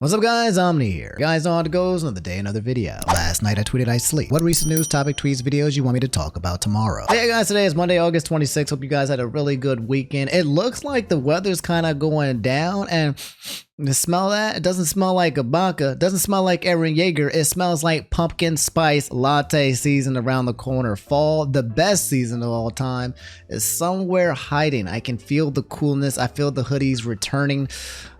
What's up guys, Omni here. You guys know how it goes, another day, another video. Last night I tweeted I sleep. What recent news, topic, tweets, videos you want me to talk about tomorrow? Hey guys, today is Monday, August 26th. Hope you guys had a really good weekend. It looks like the weather's kind of going down and you smell that? It doesn't smell like a baka. It doesn't smell like Aaron Yeager. It smells like pumpkin spice latte season around the corner. Fall, the best season of all time, is somewhere hiding. I can feel the coolness. I feel the hoodies returning.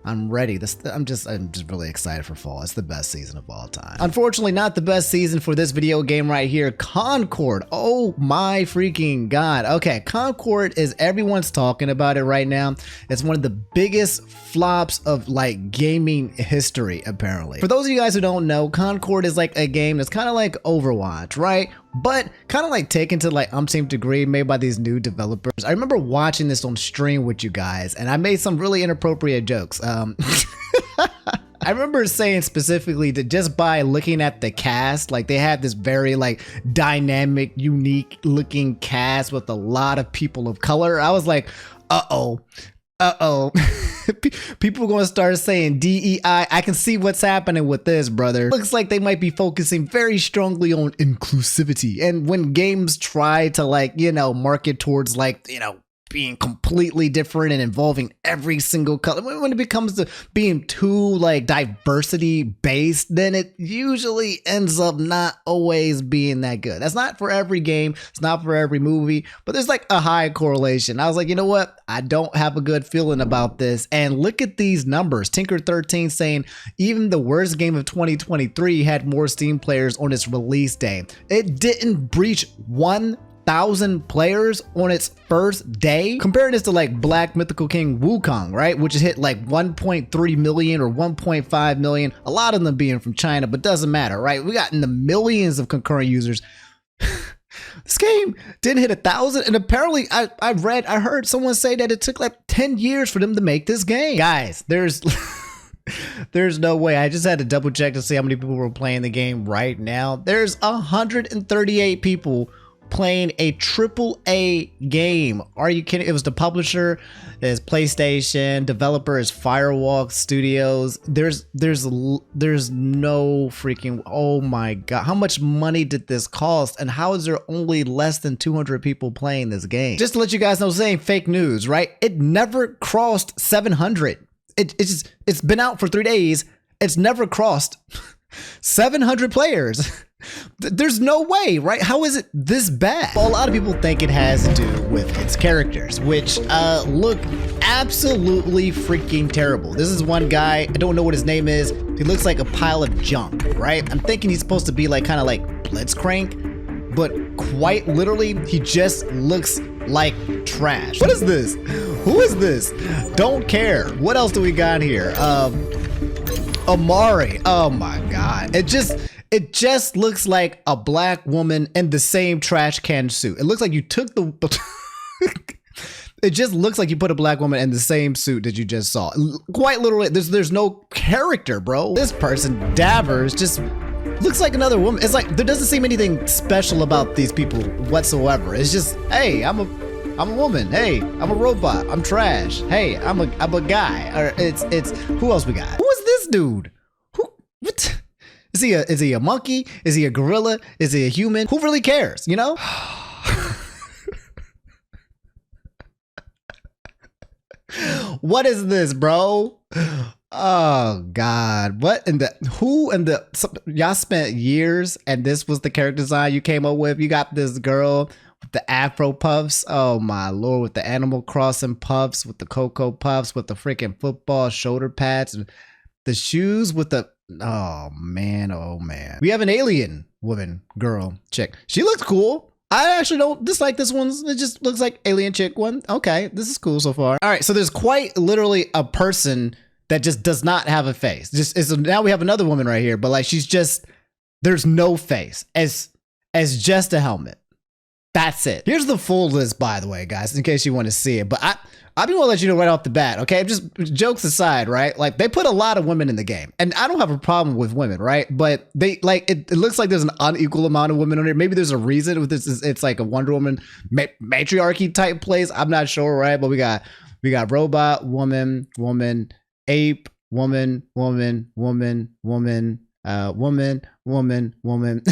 I'm ready. I'm just really excited for fall. It's the best season of all time. Unfortunately, not the best season for this video game right here. Concord. Oh my freaking god. Okay, Concord is everyone's talking about it right now. It's one of the biggest flops of like gaming history, apparently. For those of you guys who don't know, Concord is like a game that's kind of like Overwatch, right? But kind of like taken to like umpteenth degree, made by these new developers. I remember watching this on stream with you guys, and I made some really inappropriate jokes. I remember saying specifically that just by looking at the cast, like they had this very like dynamic, unique looking cast with a lot of people of color. I was like, uh-oh. People are going to start saying DEI. I can see what's happening with this, brother. Looks like they might be focusing very strongly on inclusivity. And when games try to like, you know, market towards like, you know, being completely different and involving every single color, when it becomes to being too like diversity based, then it usually ends up not always being that good. That's not for every game, it's not for every movie, but there's like a high correlation. I was like, you know what, I don't have a good feeling about this. And look at these numbers. Tinker13 saying even the worst game of 2023 had more Steam players on its release day. It didn't breach 1,000 players on its first day. Comparing this to like Black Mythical King Wukong, right, which has hit like 1.3 million or 1.5 million, a lot of them being from China, but doesn't matter, right? We got in the millions of concurrent users. This game didn't hit 1,000, and apparently I heard someone say that it took like 10 years for them to make this game. Guys, there's no way. I just had to double check to see how many people were playing the game right now. There's 138 people playing a AAA game. Are you kidding? It was the publisher is PlayStation, developer is Firewalk Studios. There's no freaking, oh my god, how much money did this cost, and how is there only less than 200 people playing this game? Just to let you guys know, saying fake news, right? It never crossed 700. It's been out for 3 days. It's never crossed 700 players. There's no way, right? How is it this bad? Well, a lot of people think it has to do with its characters, which look absolutely freaking terrible. This is one guy, I don't know what his name is. He looks like a pile of junk, right? I'm thinking he's supposed to be like kind of like Blitzcrank, but quite literally, he just looks like trash. What is this? Who is this? Don't care. What else do we got here? Amari. Oh my god. It just looks like a black woman in the same trash can suit. It looks like you took the it just looks like you put a black woman in the same suit that you just saw. Quite literally, there's no character, bro. This person, Davers, just looks like another woman. It's like there doesn't seem anything special about these people whatsoever. It's just, hey, I'm a woman. Hey, I'm a robot. I'm trash. Hey, I'm a guy. Or it's who else we got? Who is this dude? What? Is he a monkey? Is he a gorilla? Is he a human? Who really cares, you know? What is this, bro? Oh god. What in the y'all spent years and this was the character design you came up with? You got this girl with the afro puffs. Oh my lord, with the Animal Crossing puffs, with the Cocoa puffs, with the freaking football shoulder pads, and the shoes with the, oh man, oh man. We have an alien woman, girl, chick. She looks cool. I actually don't dislike this one. It just looks like alien chick one. Okay, this is cool so far. All right, so there's quite literally a person that just does not have a face. Now we have another woman right here, but like she's just, there's no face as just a helmet. That's it. Here's the full list, by the way, guys, in case you want to see it. But I do want to let you know right off the bat, okay? Just jokes aside, right? Like they put a lot of women in the game, and I don't have a problem with women, right? But they like it looks like there's an unequal amount of women on here. Maybe there's a reason with this. It's like a Wonder Woman matriarchy type place. I'm not sure, right? But we got robot, woman, ape, woman, woman, woman, woman, woman, woman, woman.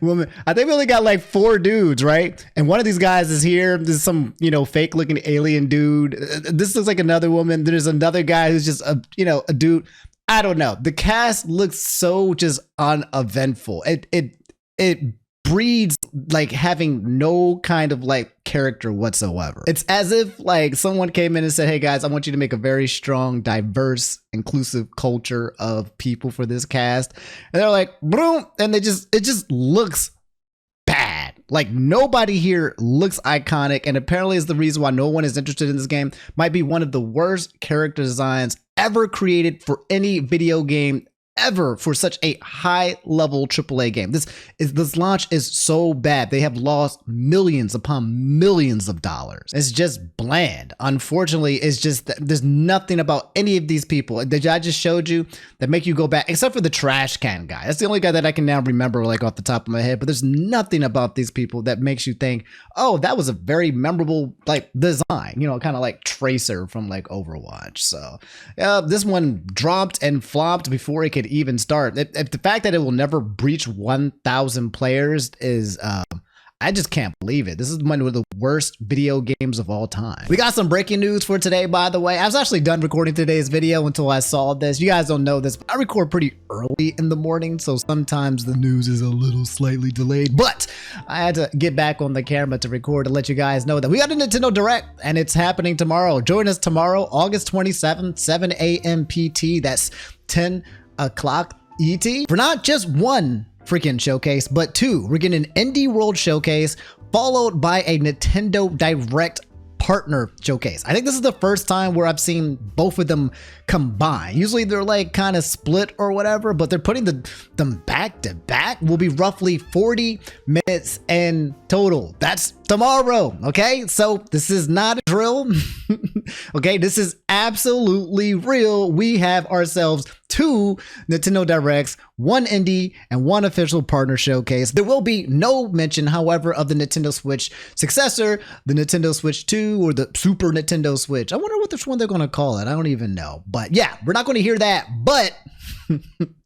Woman. I think we only got like 4 dudes, right? And one of these guys is here. There's some, fake looking alien dude. This looks like another woman. There's another guy who's just a dude. I don't know. The cast looks so just uneventful. It breeds like having no kind of like character whatsoever. It's as if like someone came in and said, hey guys, I want you to make a very strong, diverse, inclusive culture of people for this cast. And they're like, boom, and it just looks bad. Like nobody here looks iconic, and apparently is the reason why no one is interested in this game. Might be one of the worst character designs ever created for any video game ever for such a high level AAA game. This launch is so bad. They have lost millions upon millions of dollars. It's just bland. Unfortunately, it's just there's nothing about any of these people that I just showed you that make you go back, except for the trash can guy. That's the only guy that I can now remember like off the top of my head. But there's nothing about these people that makes you think, oh, that was a very memorable like design, kind of like Tracer from like Overwatch. So this one dropped and flopped before it could even start. If the fact that it will never breach 1,000 players is I just can't believe it. This is one of the worst video games of all time. We got some breaking news for today, by the way. I was actually done recording today's video until I saw this. You guys don't know this, but I record pretty early in the morning, so sometimes the news is a little slightly delayed, but I had to get back on the camera to record to let you guys know that we got a Nintendo Direct and it's happening tomorrow. Join us tomorrow, August 27th, 7 a.m. PT. That's 10 o'clock ET for not just one freaking showcase, but 2. We're getting an Indieworld showcase followed by a Nintendo Direct partner showcase. I think this is the first time where I've seen both of them combined. Usually they're like kind of split or whatever, but they're putting them back to back. Will be roughly 40 minutes in total. That's tomorrow. Okay, so this is not a drill. Okay, this is absolutely real. We have ourselves 2 Nintendo Directs, 1 indie and 1 official partner showcase. There will be no mention, however, of the Nintendo Switch successor, the Nintendo Switch 2, or the Super Nintendo Switch. I wonder which one they're going to call it. I don't even know. But yeah, we're not going to hear that. But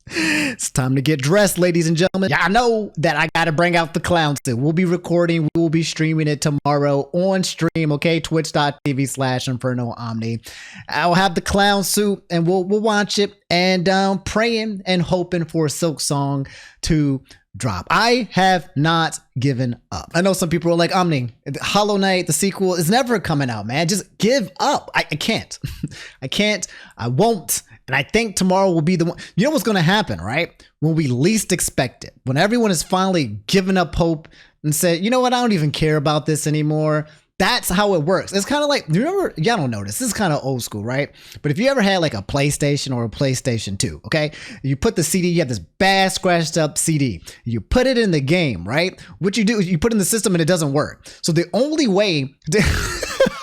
it's time to get dressed, ladies and gentlemen. Yeah, I know that I got to bring out the clown suit. We'll be recording. We will be streaming it tomorrow on stream, okay? Twitch.tv/InfernoOmni. I'll have the clown suit and we'll watch it and praying and hoping for Silk Song to drop. I have not given up. I know some people are like, Omni, Hollow Knight, the sequel is never coming out, man. Just give up. I can't. I can't. I won't. And I think tomorrow will be the one. You know what's going to happen, right? When we least expect it. When everyone has finally given up hope and said, you know what? I don't even care about this anymore. That's how it works. It's kind of like, remember, y'all don't know this. This is kind of old school, right? But if you ever had like a PlayStation or a PlayStation 2, okay? You put the CD, you have this bad scratched up CD. You put it in the game, right? What you do is you put it in the system and it doesn't work. So the only way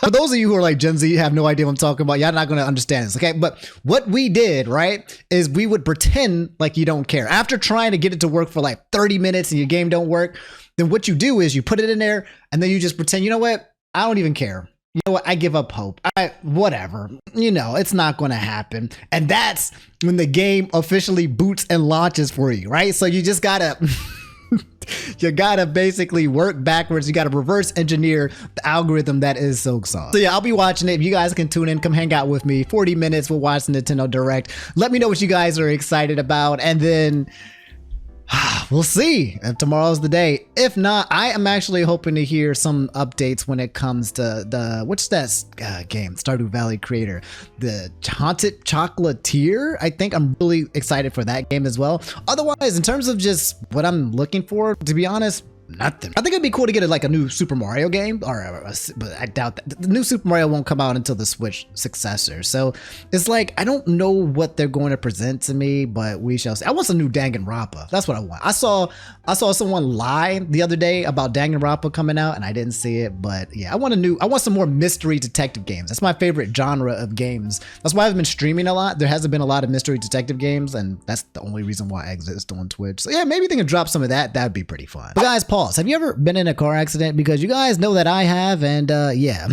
for those of you who are like Gen Z, have no idea what I'm talking about. Y'all not going to understand this, okay? But what we did, right, is we would pretend like you don't care. After trying to get it to work for like 30 minutes and your game don't work, then what you do is you put it in there and then you just pretend, you know what? I don't even care. You know what? I give up hope. Whatever. It's not going to happen. And that's when the game officially boots and launches for you, right? So you just gotta, you gotta basically work backwards. You gotta reverse engineer the algorithm that is Silk Song. So yeah, I'll be watching it. If you guys can tune in, come hang out with me. 40 minutes, we'll watch the Nintendo Direct. Let me know what you guys are excited about. And then we'll see if tomorrow's the day. If not, I am actually hoping to hear some updates when it comes to the, what's that game, Stardew Valley creator, the Haunted Chocolatier. I think I'm really excited for that game as well. Otherwise, in terms of just what I'm looking for, to be honest, nothing. I think it'd be cool to get like a new Super Mario game, but I doubt that the new Super Mario won't come out until the Switch successor. So it's like, I don't know what they're going to present to me, but we shall see. I want some new Danganronpa. That's what I want. I saw someone lie the other day about Danganronpa coming out, and I didn't see it. But yeah, I want some more mystery detective games. That's my favorite genre of games. That's why I've been streaming a lot. There hasn't been a lot of mystery detective games, and that's the only reason why I exist on Twitch. So yeah, maybe they can drop some of that. That'd be pretty fun. But guys, pause pause. Have you ever been in a car accident? Because you guys know that I have, and yeah,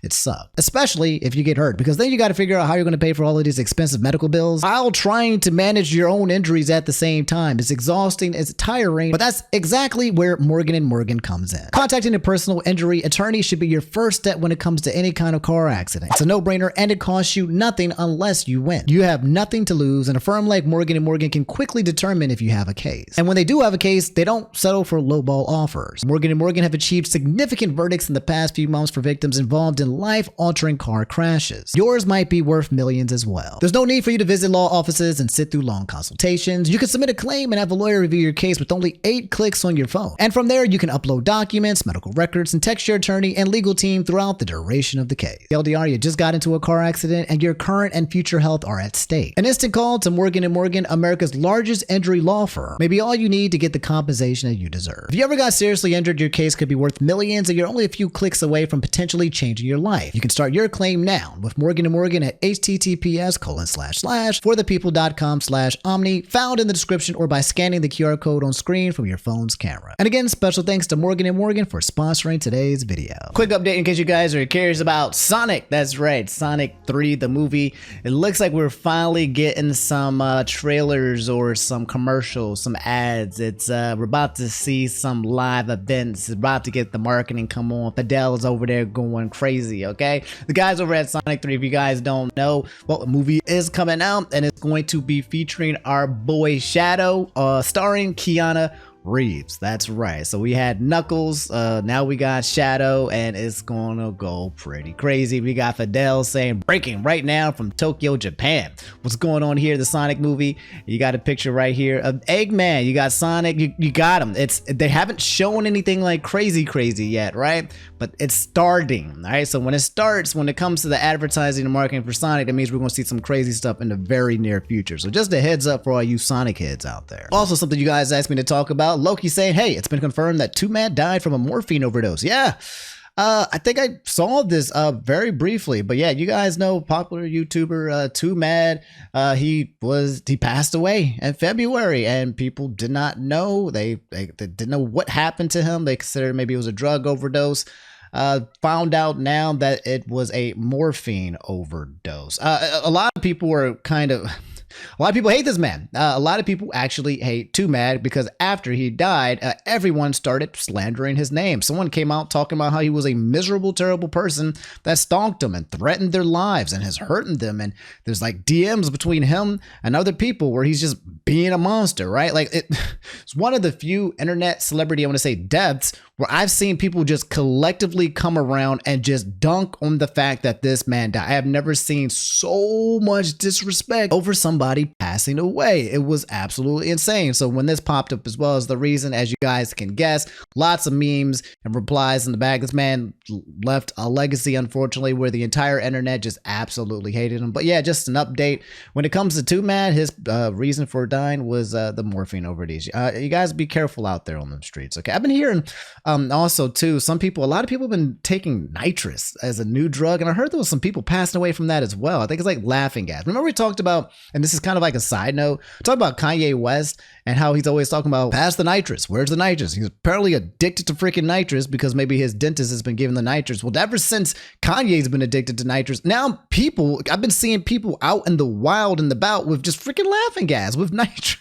it sucks. Especially if you get hurt, because then you got to figure out how you're going to pay for all of these expensive medical bills while trying to manage your own injuries at the same time. It's exhausting, it's tiring, but that's exactly where Morgan & Morgan comes in. Contacting a personal injury attorney should be your first step when it comes to any kind of car accident. It's a no-brainer, and it costs you nothing unless you win. You have nothing to lose, and a firm like Morgan & Morgan can quickly determine if you have a case. And when they do have a case, they don't settle for lowball offers. Morgan & Morgan have achieved significant verdicts in the past few months for victims involved in life-altering car crashes. Yours might be worth millions as well. There's no need for you to visit law offices and sit through long consultations. You can submit a claim and have a lawyer review your case with only 8 clicks on your phone. And from there, you can upload documents, medical records, and text your attorney and legal team throughout the duration of the case. LDR, you just got into a car accident and your current and future health are at stake. An instant call to Morgan & Morgan, America's largest injury law firm, may be all you need to get the compensation that you deserve. If you ever got seriously injured, your case could be worth millions, and you're only a few clicks away from potentially changing your life. You can start your claim now with Morgan & Morgan at https://forthepeople.com/omni, found in the description, or by scanning the QR code on screen from your phone's camera. And again, special thanks to Morgan & Morgan for sponsoring today's video. Quick update in case you guys are curious about Sonic. That's right, Sonic 3, the movie. It looks like we're finally getting some trailers or some commercials, some ads. We're about to see some live events. It's about to get the marketing come on. Fidel's over there going crazy, okay? The guys over at Sonic 3, if you guys don't know, well, the movie is coming out, and it's going to be featuring our boy Shadow, starring Keanu Reeves. That's right. So we had Knuckles, now we got Shadow, and it's gonna go pretty crazy. We got Fidel saying breaking right now from Tokyo, Japan. What's going on here? The Sonic movie. You got a picture right here of Eggman. You got Sonic. You got him. They haven't shown anything like crazy yet, right? But it's starting. All right. So when it starts, when it comes to the advertising and marketing for Sonic, that means we're gonna see some crazy stuff in the very near future. So just a heads up for all you Sonic heads out there. Also, something you guys asked me to talk about. Loki saying, hey, it's been confirmed that Twomad died from a morphine overdose. Yeah. I think I saw this very briefly, but yeah, you guys know popular YouTuber Twomad. He passed away in February, and people did not know. They didn't know what happened to him. They considered maybe it was a drug overdose. Found out now that it was a morphine overdose. A lot of people were a lot of people hate this man. A lot of people actually hate Twomad because after he died, everyone started slandering his name. Someone came out talking about how he was a miserable, terrible person that stalked them and threatened their lives and has hurting them. And there's like DMs between him and other people where he's just being a monster, right? Like it's one of the few internet celebrity, I want to say, deaths where I've seen people just collectively come around and just dunk on the fact that this man died. I have never seen so much disrespect over somebody passing away. It was absolutely insane. So when this popped up, as well as the reason, as you guys can guess, lots of memes and replies in the back. This man left a legacy, unfortunately, where the entire internet just absolutely hated him. But yeah, just an update. When it comes to Twomad, his reason for dying was the morphine overdose. You guys be careful out there on the streets, okay? I've been hearing also too, a lot of people have been taking nitrous as a new drug, and I heard there was some people passing away from that as well. I think it's like laughing gas. Remember we talked about, and this is kind of like a side note, talk about Kanye West and how he's always talking about pass the nitrous. Where's the nitrous? He's apparently addicted to freaking nitrous because maybe his dentist has been giving the nitrous. Well, ever since Kanye's been addicted to nitrous, now I've been seeing people out in the wild and about with just freaking laughing gas with nitrous.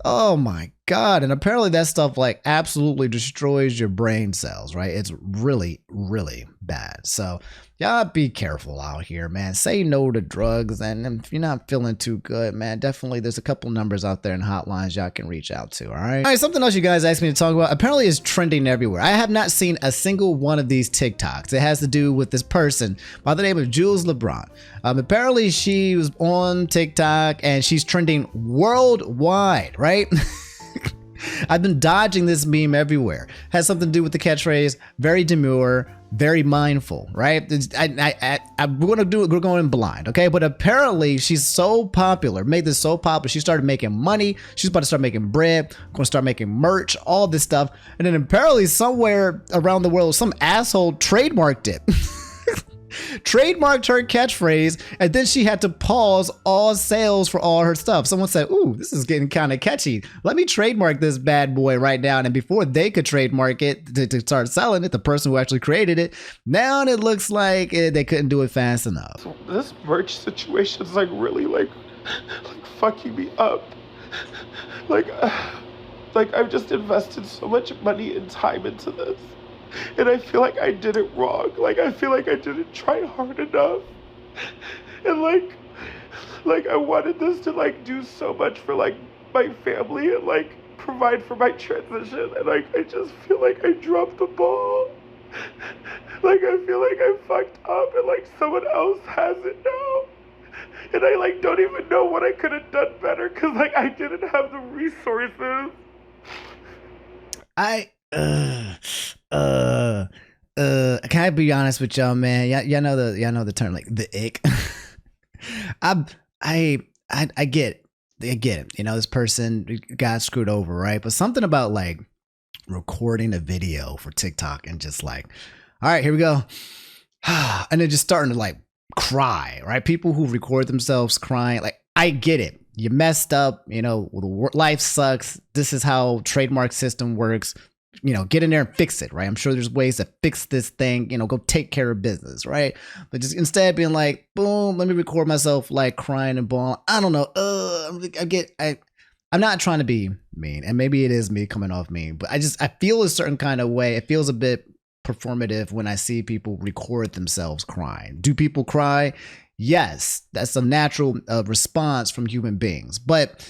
Oh my God. And apparently that stuff like absolutely destroys your brain cells, right? It's really, really bad. So y'all be careful out here, man. Say no to drugs. And if you're not feeling too good, man, definitely there's a couple numbers out there and hotlines y'all can reach out to. All right. All right. Something else you guys asked me to talk about apparently is trending everywhere. I have not seen a single one of these TikToks. It has to do with this person by the name of Jules LeBron. Apparently she was on TikTok and she's trending worldwide, right? I've been dodging this meme everywhere. Has something to do with the catchphrase, very demure, very mindful, right? We're going blind, okay? But apparently she's so popular, made this so popular, she started making money. She's about to start making bread, going to start making merch, all this stuff. And then apparently somewhere around the world, some asshole trademarked it. trademarked her catchphrase, and then she had to pause all sales for all her stuff. Someone said, ooh, this is getting kind of catchy. Let me trademark this bad boy right now. And before they could trademark it to start selling it, the person who actually created it, now it looks like they couldn't do it fast enough. So this merch situation is like really like fucking me up. Like I've just invested so much money and time into this. And I feel like I did it wrong. Like, I feel like I didn't try hard enough. And like I wanted this to like do so much for like my family and like provide for my transition. And like, I just feel like I dropped the ball. Like, I feel like I fucked up and like someone else has it now. And I like don't even know what I could have done better because like I didn't have the resources. Can I be honest with y'all, man? Y'all know the term, like the ick. I get it. You know, this person got screwed over, right? But something about like recording a video for TikTok and just like, all right, here we go. And then just starting to like cry, right? People who record themselves crying, like, I get it. You messed up, you know, life sucks. This is how trademark system works. You know, get in there and fix it, right? I'm sure there's ways to fix this thing, you know, go take care of business, right? But just instead being like, boom, let me record myself like crying and bawling. I don't know. I'm not trying to be mean, and maybe it is me coming off mean, but I feel a certain kind of way. It feels a bit performative when I see people record themselves crying. Do people cry? Yes, that's a natural response from human beings, but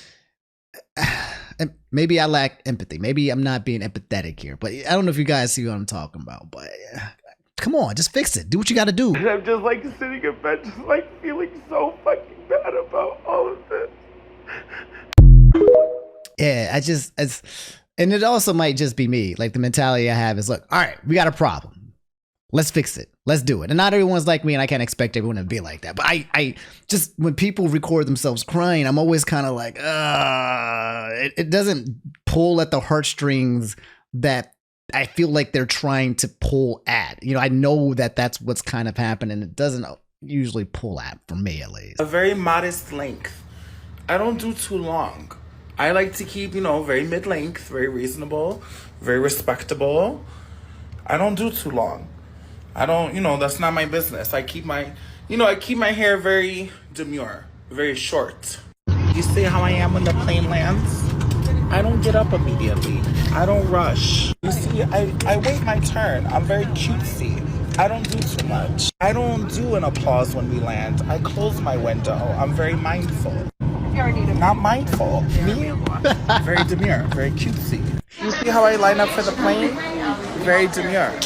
maybe I lack empathy. Maybe I'm not being empathetic here, but I don't know if you guys see what I'm talking about, but come on, just fix it. Do what you got to do. And I'm just like sitting in bed, just like feeling so fucking bad about all of this. Yeah, and it also might just be me. Like the mentality I have is, look, all right, we got a problem. Let's fix it. Let's do it. And not everyone's like me, and I can't expect everyone to be like that. But I just, when people record themselves crying, I'm always kind of like, it doesn't pull at the heartstrings that I feel like they're trying to pull at. You know, I know that that's what's kind of happening. It doesn't usually pull at, for me at least. A very modest length. I don't do too long. I like to keep, you know, very mid-length, very reasonable, very respectable. I don't do too long. I don't, you know, that's not my business. I keep my hair very demure, very short. You see how I am when the plane lands? I don't get up immediately. I don't rush. You see, I wait my turn. I'm very cutesy. I don't do too much. I don't do an applause when we land. I close my window. I'm very mindful. Not mindful. Me? Very demure, very cutesy. You see how I line up for the plane? Very demure.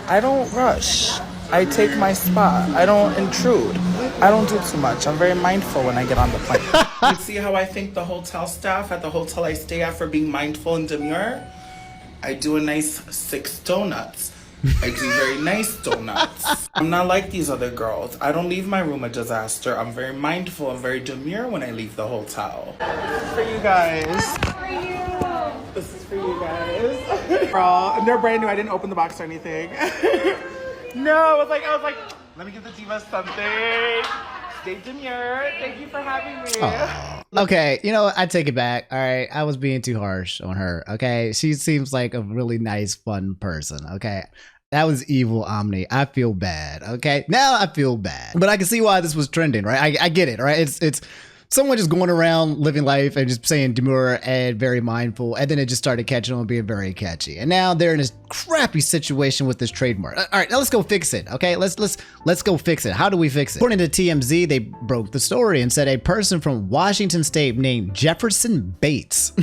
I don't rush. I take my spot. I don't intrude. I don't do too much. I'm very mindful when I get on the plane. You see how I thank the hotel staff at the hotel I stay at for being mindful and demure? I do a nice 6 donuts. I do very nice donuts. I'm not like these other girls. I don't leave my room a disaster. I'm very mindful and very demure when I leave the hotel. This is for you guys. For you. This is for you guys. Girl, and they're brand new. I didn't open the box or anything. No, I was like, let me give the divas something. Stay demure. Thank you for having me. Aww. Okay, you know what? I take it back. All right, I was being too harsh on her. Okay, she seems like a really nice, fun person. Okay, that was evil, Omni. I feel bad. Okay, now I feel bad, but I can see why this was trending, right? I get it, right? It's someone just going around living life and just saying demure and very mindful, and then it just started catching on, being very catchy, and now they're in this crappy situation with this trademark. All right, now let's go fix it. Okay, let's go fix it. How do we fix it? According to TMZ, they broke the story and said a person from Washington State named Jefferson Bates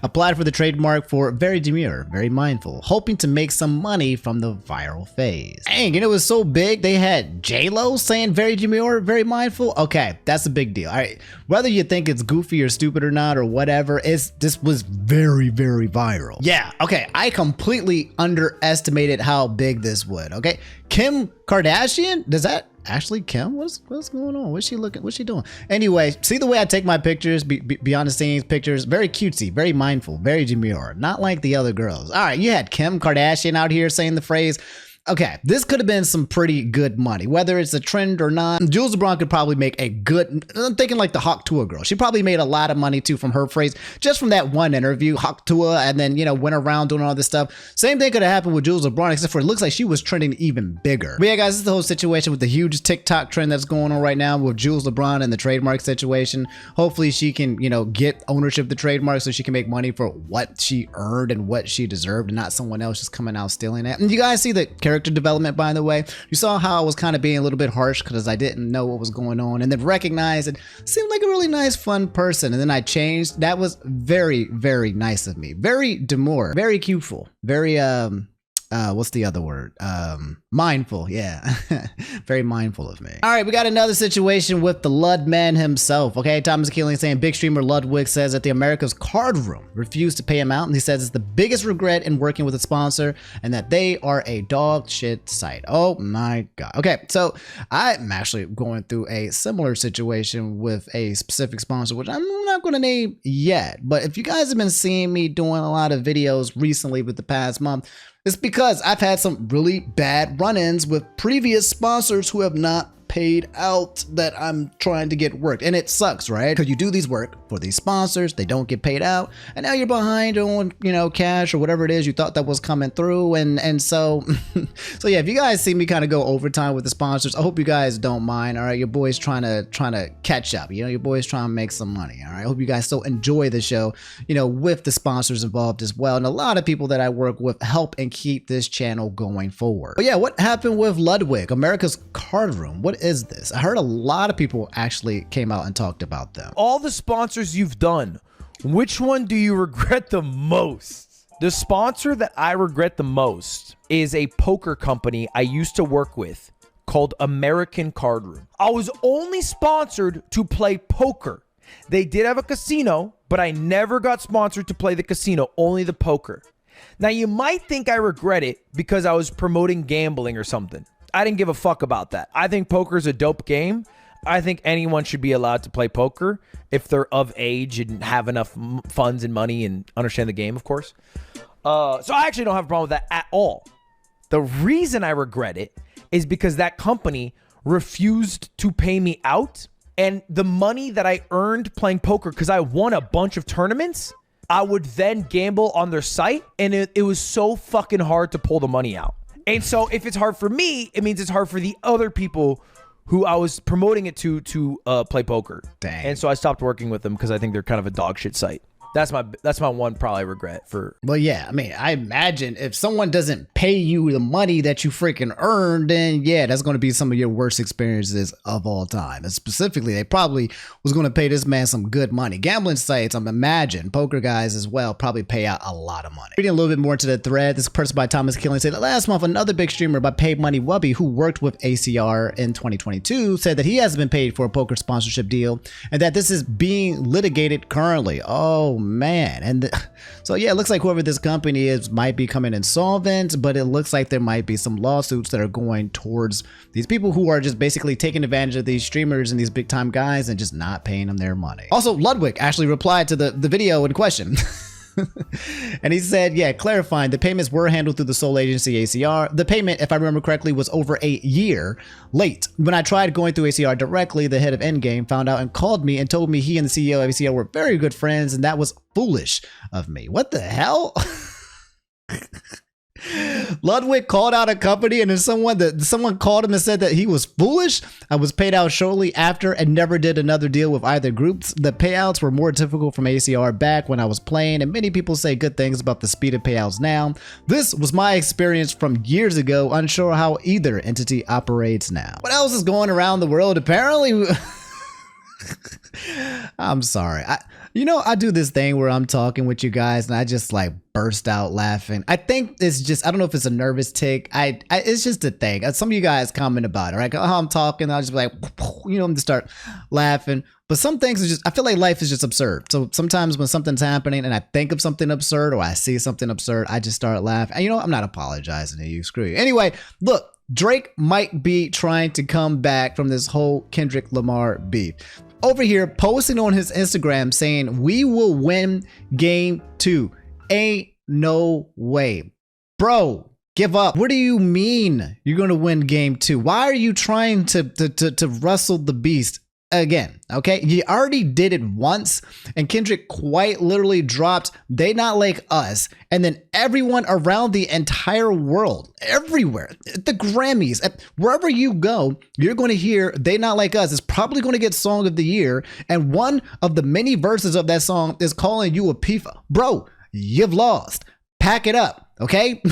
applied for the trademark for very demure, very mindful, hoping to make some money from the viral phase. Dang, and it was so big, they had J-Lo saying very demure, very mindful. Okay, that's a big deal. All right, whether you think it's goofy or stupid or not or whatever, this was very, very viral. Yeah, okay, I completely underestimated how big this would, okay? Kim Kardashian? Does that actually Kim? What's going on? What's she looking? What's she doing? Anyway, see the way I take my pictures, behind the scenes pictures, very cutesy, very mindful, very demure, not like the other girls. All right, you had Kim Kardashian out here saying the phrase, Okay, this could have been some pretty good money, whether it's a trend or not. Jules LeBron could probably make a good, I'm thinking like the Hawk Tua girl. She probably made a lot of money too from her phrase, just from that one interview, Hawk Tua, and then, you know, went around doing all this stuff. Same thing could have happened with Jules LeBron, except for it looks like she was trending even bigger. But yeah, guys, this is the whole situation with the huge TikTok trend that's going on right now with Jules LeBron and the trademark situation. Hopefully she can, you know, get ownership of the trademark so she can make money for what she earned and what she deserved, and not someone else just coming out stealing it. And you guys see the character development, by the way. You saw how I was kind of being a little bit harsh because I didn't know what was going on, and then recognized it seemed like a really nice, fun person, and then I changed. That was very, very nice of me. Very demure, very cuteful, very what's the other word? Mindful. Yeah. Very mindful of me. All right, we got another situation with the Lud man himself. Okay, Thomas Keeling saying big streamer Ludwig says that the America's Card Room refused to pay him out, and he says it's the biggest regret in working with a sponsor and that they are a dog shit site. Oh my god. Okay, so I'm actually going through a similar situation with a specific sponsor, which I'm not going to name yet. But if you guys have been seeing me doing a lot of videos recently with the past month, it's because I've had some really bad run-ins with previous sponsors who have not paid out that I'm trying to get worked. And it sucks, right? Because you do these work for these sponsors, they don't get paid out, and now you're behind on, you know, cash or whatever it is you thought that was coming through. And so so yeah, if you guys see me kind of go overtime with the sponsors, I hope you guys don't mind. All right, your boy's trying to catch up. You know, your boy's trying to make some money. All right, I hope you guys still enjoy the show, you know, with the sponsors involved as well. And a lot of people that I work with help and keep this channel going forward. But yeah, what happened with Ludwig, America's Card Room? What is this? I heard a lot of people actually came out and talked about them. All the sponsors you've done, which one do you regret the most? The sponsor that I regret the most is a poker company I used to work with called American Card Room. I was only sponsored to play poker. They did have a casino, but I never got sponsored to play the casino, only the poker. Now, you might think I regret it because I was promoting gambling or something. I didn't give a fuck about that. I think poker is a dope game. I think anyone should be allowed to play poker if they're of age and have enough funds and money and understand the game, of course. So I actually don't have a problem with that at all. The reason I regret it is because that company refused to pay me out, and the money that I earned playing poker, because I won a bunch of tournaments, I would then gamble on their site, and it was so fucking hard to pull the money out. And so if it's hard for me, it means it's hard for the other people who I was promoting it to play poker. Dang. And so I stopped working with them because I think they're kind of a dog shit site. That's my one probably regret for. Well, yeah, I mean, I imagine if someone doesn't pay you the money that you freaking earned, then yeah, that's going to be some of your worst experiences of all time. And specifically, they probably was going to pay this man some good money. Gambling sites, I'm imagine, poker guys as well, probably pay out a lot of money. Reading a little bit more into the thread, this person by Thomas Killing said that last month, another big streamer by Paid Money Wubby, who worked with ACR in 2022, said that he hasn't been paid for a poker sponsorship deal and that this is being litigated currently. Oh, man. And so yeah, it looks like whoever this company is might be coming insolvent, but it looks like there might be some lawsuits that are going towards these people who are just basically taking advantage of these streamers and these big time guys and just not paying them their money. Also, Ludwig actually replied to the video in question. And he said, yeah, clarifying, the payments were handled through the sole agency ACR. The payment, if I remember correctly, was over a year late. When I tried going through ACR directly, the head of Endgame found out and called me and told me he and the CEO of ACR were very good friends, and that was foolish of me. What the hell? Ludwig called out a company, and then someone called him and said that he was foolish. I was paid out shortly after and never did another deal with either groups. The payouts were more difficult from ACR back when I was playing, and many people say good things about the speed of payouts now. This was my experience from years ago, unsure how either entity operates now. What else is going around the world? Apparently I'm sorry. I do this thing where I'm talking with you guys and I just like burst out laughing. I think it's just, I don't know if it's a nervous tick. It's just a thing. Some of you guys comment about it, right? Oh, I'm talking, I'll just be like, just start laughing. But some things are just, I feel like life is just absurd. So sometimes when something's happening and I think of something absurd or I see something absurd, I just start laughing. And I'm not apologizing to you. Screw you. Anyway, look. Drake might be trying to come back from this whole Kendrick Lamar beef. Over here, posting on his Instagram saying, we will win game 2. Ain't no way. Bro, Give up. What do you mean you're going to win game 2? Why are you trying to wrestle the beast again? Okay, you already did it once, and Kendrick quite literally dropped They Not Like Us, and then everyone around the entire world, everywhere, the Grammys, wherever you go, you're going to hear They Not Like Us. It's probably going to get Song of the Year, and one of the many verses of that song is calling you a PIFA. Bro, you've lost. Pack it up, okay?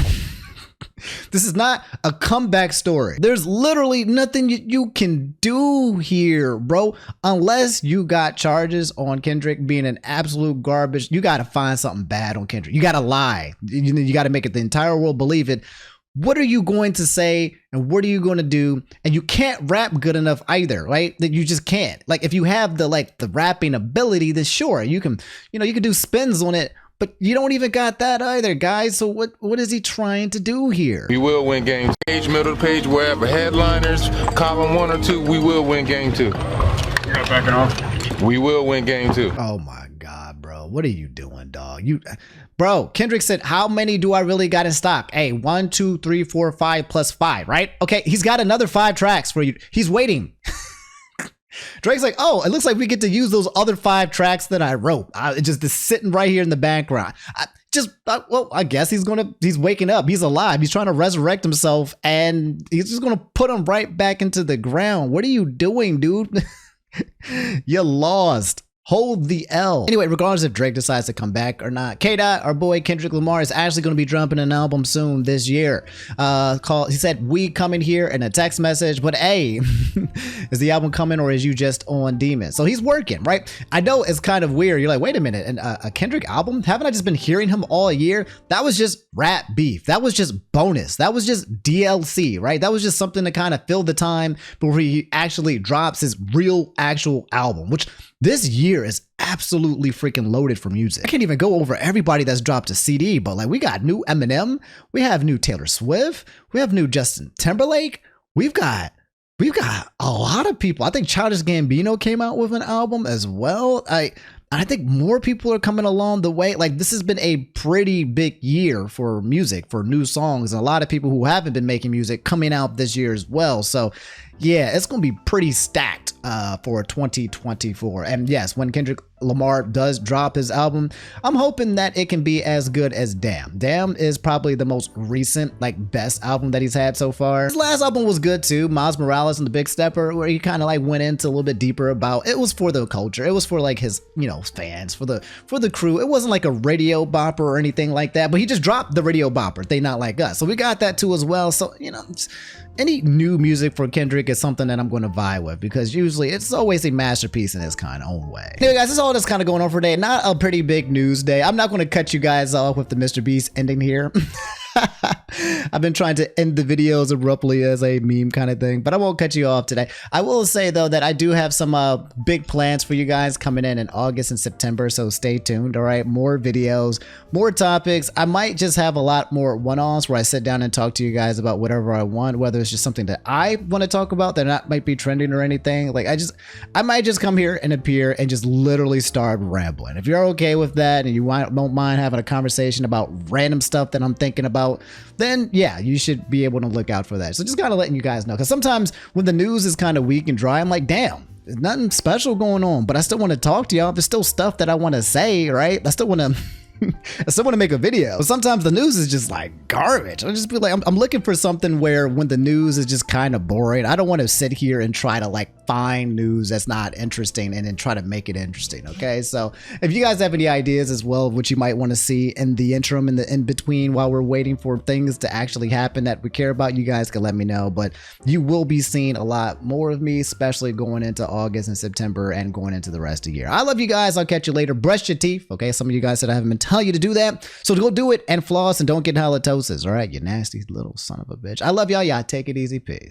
This is not a comeback story. There's literally nothing you can do here, bro. Unless you got charges on Kendrick being an absolute garbage. You got to find something bad on Kendrick. You got to lie. You got to make it the entire world believe it. What are you going to say and what are you going to do? And you can't rap good enough either, right? That you just can't. Like if you have the rapping ability, then sure, you can do spins on it. But you don't even got that either, guys. So what is he trying to do here? We will win games. Page, middle page, wherever. Headliners, column 1 or 2, we will win game 2. You're not backing off? We will win game 2. Oh my God, bro. What are you doing, dog? Bro, Kendrick said, how many do I really got in stock? Hey, 1, 2, 3, 4, 5 plus 5, right? Okay, he's got another 5 tracks for you. He's waiting. Drake's like, oh, it looks like we get to use those other 5 tracks that I wrote. It's just sitting right here in the background. I guess he's waking up. He's alive. He's trying to resurrect himself and he's just going to put him right back into the ground. What are you doing, dude? You lost. Hold the L. Anyway, regardless if Drake decides to come back or not, K-Dot, our boy Kendrick Lamar, is actually going to be dropping an album soon this year. He said, we coming here in a text message, but hey, is the album coming or is you just on Demon? So he's working, right? I know it's kind of weird. You're like, wait a minute, a Kendrick album? Haven't I just been hearing him all year? That was just rap beef. That was just bonus. That was just DLC, right? That was just something to kind of fill the time before he actually drops his real actual album, which this year is absolutely freaking loaded for music. I can't even go over everybody that's dropped a CD, but like we got new Eminem, we have new Taylor Swift, we have new Justin Timberlake, we've got a lot of people. I think Childish Gambino came out with an album as well. I think more people are coming along the way. Like this has been a pretty big year for music, for new songs, and a lot of people who haven't been making music coming out this year as well. So yeah, it's going to be pretty stacked for 2024. And yes, when Kendrick Lamar does drop his album, I'm hoping that it can be as good as Damn. Damn is probably the most recent, like best album that he's had so far. His last album was good too, Miles Morales and the Big Stepper, where he kind of like went into a little bit deeper about, it was for the culture. It was for like his, fans, for the crew. It wasn't like a radio bopper or anything like that, but he just dropped the radio bopper, They Not Like Us. So we got that too as well. So, any new music for Kendrick is something that I'm going to vibe with because usually it's always a masterpiece in its kind of own way. Anyway, guys, this is all that's kind of going on for today. Not a pretty big news day. I'm not going to cut you guys off with the Mr. Beast ending here. I've been trying to end the videos abruptly as a meme kind of thing, but I won't cut you off today. I will say though that I do have some big plans for you guys coming in August and September, so stay tuned. All right, more videos, more topics. I might just have a lot more one-offs where I sit down and talk to you guys about whatever I want, whether it's just something that I want to talk about that might be trending or anything. Like I might just come here and appear and just literally start rambling. If you're okay with that and you don't mind having a conversation about random stuff that I'm thinking about, then yeah, you should be able to look out for that. So just kind of letting you guys know, because sometimes when the news is kind of weak and dry, I'm like, damn, there's nothing special going on, but I still want to talk to y'all. There's still stuff that I want to say, right? I still want to make a video. But sometimes the news is just like garbage. I'll just be like, I'm looking for something where when the news is just kind of boring, I don't want to sit here and try to like find news that's not interesting and then try to make it interesting. Okay, so if you guys have any ideas as well of what you might want to see in the interim, in the in between, while we're waiting for things to actually happen that we care about, you guys can let me know. But you will be seeing a lot more of me, especially going into August and September and going into the rest of the year. I love you guys. I'll catch you later. Brush your teeth. Okay, some of you guys said I haven't been telling you to do that, so go do it and floss and don't get halitosis. All right, you nasty little son of a bitch. I love y'all. Y'all take it easy. Peace.